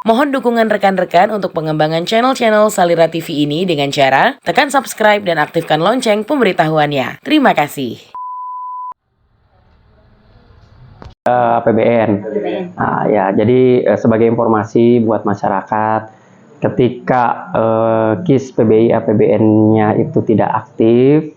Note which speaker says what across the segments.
Speaker 1: Mohon dukungan rekan-rekan untuk pengembangan channel-channel Salira TV ini dengan cara tekan subscribe dan aktifkan lonceng pemberitahuannya. Terima kasih.
Speaker 2: APBN. Nah, ya, jadi sebagai informasi buat masyarakat, ketika KIS PBI APBN-nya itu tidak aktif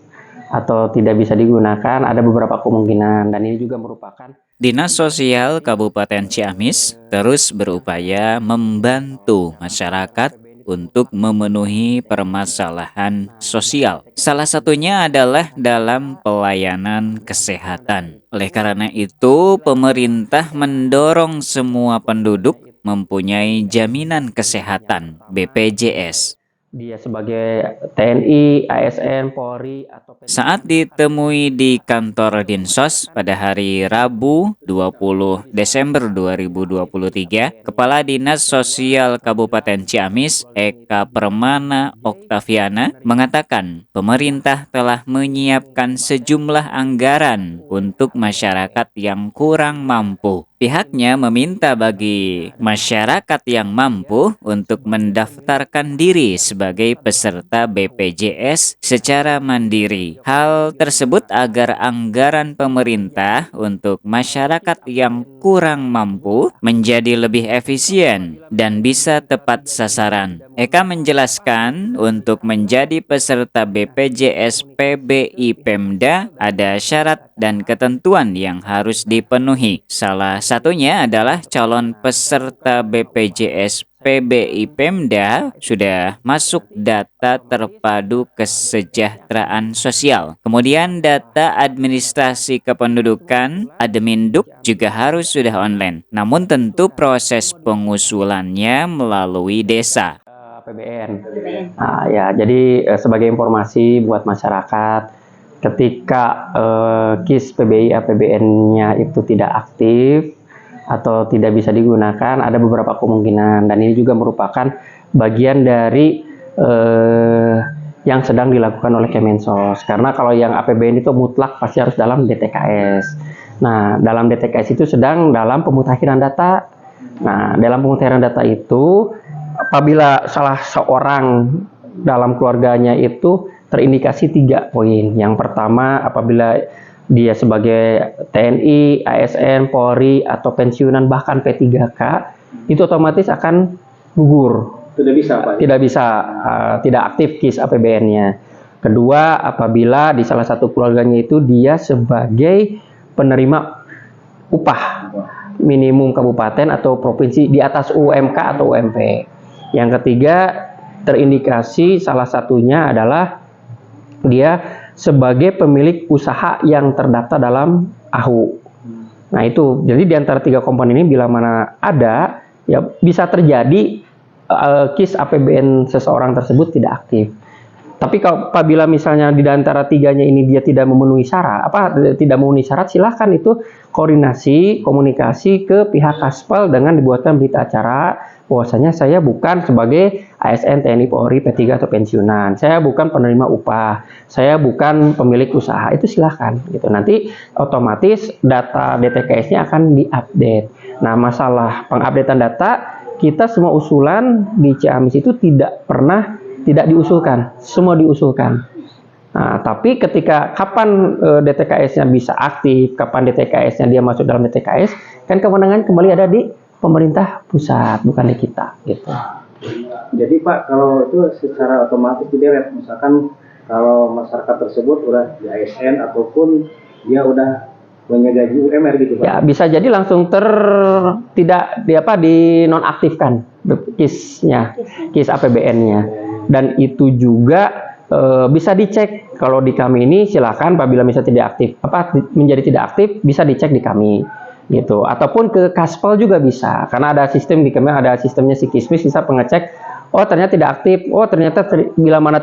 Speaker 2: atau tidak bisa digunakan, ada beberapa kemungkinan, dan ini juga merupakan
Speaker 3: Dinas Sosial Kabupaten Ciamis terus berupaya membantu masyarakat untuk memenuhi permasalahan sosial. Salah satunya adalah dalam pelayanan kesehatan. Oleh karena itu, pemerintah mendorong semua penduduk mempunyai jaminan kesehatan (BPJS).
Speaker 2: dia sebagai TNI, ASN, Polri, atau
Speaker 3: Saat ditemui di kantor Dinsos pada hari Rabu 20 Desember 2023, Kepala Dinas Sosial Kabupaten Ciamis, Eka Permana Oktaviana, mengatakan pemerintah telah menyiapkan sejumlah anggaran untuk masyarakat yang kurang mampu. Pihaknya meminta bagi masyarakat yang mampu untuk mendaftarkan diri sebagai peserta BPJS secara mandiri. Hal tersebut agar anggaran pemerintah untuk masyarakat yang kurang mampu menjadi lebih efisien dan bisa tepat sasaran. Eka menjelaskan untuk menjadi peserta BPJS PBI Pemda ada syarat dan ketentuan yang harus dipenuhi. Salah satunya adalah calon peserta BPJS PBI Pemda sudah masuk data terpadu kesejahteraan sosial. Kemudian data administrasi kependudukan Adminduk juga harus sudah online. Namun tentu proses pengusulannya melalui desa.
Speaker 2: APBN. Nah, ya, jadi sebagai informasi buat masyarakat, ketika KIS PBI APBN-nya itu tidak aktif atau tidak bisa digunakan, ada beberapa kemungkinan, dan ini juga merupakan bagian dari yang sedang dilakukan oleh Kemensos. Karena kalau yang APBN itu mutlak pasti harus dalam DTKS. Nah, dalam DTKS itu sedang dalam pemutakhiran data. Nah, dalam pemutakhiran data itu, apabila salah seorang dalam keluarganya itu terindikasi 3 poin. Yang pertama, apabila dia sebagai TNI, ASN, Polri, atau pensiunan bahkan P3K, itu otomatis akan gugur.
Speaker 4: Tidak bisa, Pak?
Speaker 2: Tidak bisa, tidak aktif KIS APBN-nya. Kedua, apabila di salah satu keluarganya itu dia sebagai penerima upah minimum kabupaten atau provinsi di atas UMK atau UMP. Yang ketiga, terindikasi salah satunya adalah dia sebagai pemilik usaha yang terdaftar dalam AHU. Nah, itu jadi di antara 3 komponen ini bila mana ada, ya bisa terjadi KIS APBN seseorang tersebut tidak aktif. Tapi kalau apabila misalnya di antara 3-nya ini dia tidak memenuhi syarat, tidak memenuhi syarat, silahkan itu koordinasi, komunikasi ke pihak Kaspel dengan dibuatkan berita acara bahwasanya saya bukan sebagai ASN, TNI, Polri, P3 atau pensiunan, saya bukan penerima upah, saya bukan pemilik usaha, itu silahkan gitu. Nanti otomatis data DTKS-nya akan diupdate. Nah, masalah pengupdatean data, kita semua usulan di Ciamis itu tidak pernah tidak diusulkan, semua diusulkan. Nah, tapi ketika kapan DTKS-nya bisa aktif, kapan DTKS-nya dia masuk dalam DTKS, kan kewenangan kembali ada di pemerintah pusat, bukan di kita, gitu.
Speaker 4: Jadi Pak, kalau itu secara otomatis dideret, misalkan kalau masyarakat tersebut udah di ASN ataupun dia udah punya gaji UMR gitu Pak?
Speaker 2: Ya, bisa jadi langsung dinonaktifkan KIS-nya, KIS APBN-nya. Dan itu juga bisa dicek. Kalau di kami ini silakan apabila misalnya tidak aktif, menjadi tidak aktif, bisa dicek di kami gitu. Ataupun ke Kaspel juga bisa, karena ada sistem di kami, ada sistemnya si Kismis, bisa pengecek, oh ternyata tidak aktif, oh ternyata bila mana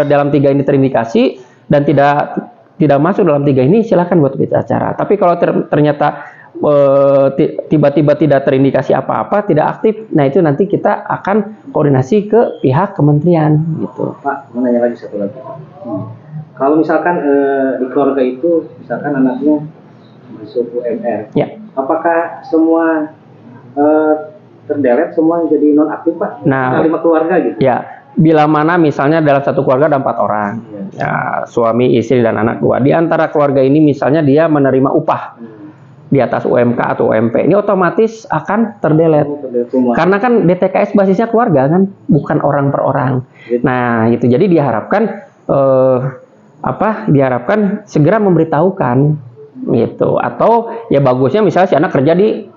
Speaker 2: dalam 3 ini terindikasi dan tidak masuk dalam 3 ini, silakan buat berita acara. Tapi kalau ternyata tiba-tiba tidak terindikasi apa-apa, tidak aktif, nah itu nanti kita akan koordinasi ke pihak kementerian gitu.
Speaker 4: Pak, mau nanya lagi satu lagi. Kalau misalkan di keluarga itu misalkan anaknya masuk UMR,
Speaker 2: ya,
Speaker 4: apakah semua terdelete semua jadi non aktif Pak?
Speaker 2: Nah,
Speaker 4: 5 keluarga gitu.
Speaker 2: Ya, bila mana misalnya dalam satu keluarga ada 4 orang, ya, suami, istri, dan anak 2. Di antara keluarga ini misalnya dia menerima upah di atas UMK atau UMP, ini otomatis akan terdelete. Karena kan DTKS basisnya keluarga kan, bukan orang per orang. Nah, itu jadi diharapkan diharapkan segera memberitahukan gitu. Atau ya bagusnya misalnya si anak kerja di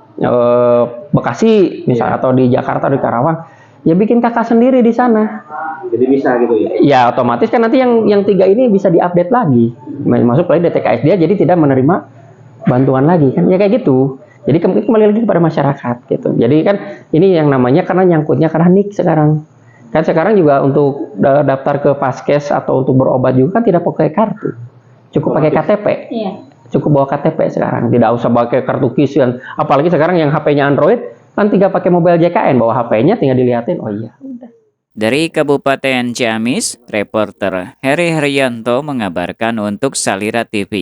Speaker 2: Bekasi misalnya atau di Jakarta, di Karawang, ya bikin kakak sendiri di sana.
Speaker 4: Jadi bisa gitu ya?
Speaker 2: Ya otomatis kan nanti yang 3 ini bisa diupdate lagi, masuk lagi DTKS dia, jadi tidak menerima bantuan lagi kan, ya kayak gitu. Jadi kembali lagi kepada masyarakat gitu. Jadi kan ini yang namanya karena nyangkutnya karena NIK sekarang. Kan sekarang juga untuk daftar ke Paskes atau untuk berobat juga kan tidak pakai kartu, cukup pakai KTP.
Speaker 5: Iya.
Speaker 2: Cukup bawa KTP sekarang, tidak usah pakai kartu KIS kan. Apalagi sekarang yang HP-nya Android kan tinggal pakai mobile JKN, bawa HP-nya tinggal dilihatin, oh iya udah.
Speaker 3: Dari Kabupaten Ciamis, reporter Heri Haryanto mengabarkan untuk Salira TV.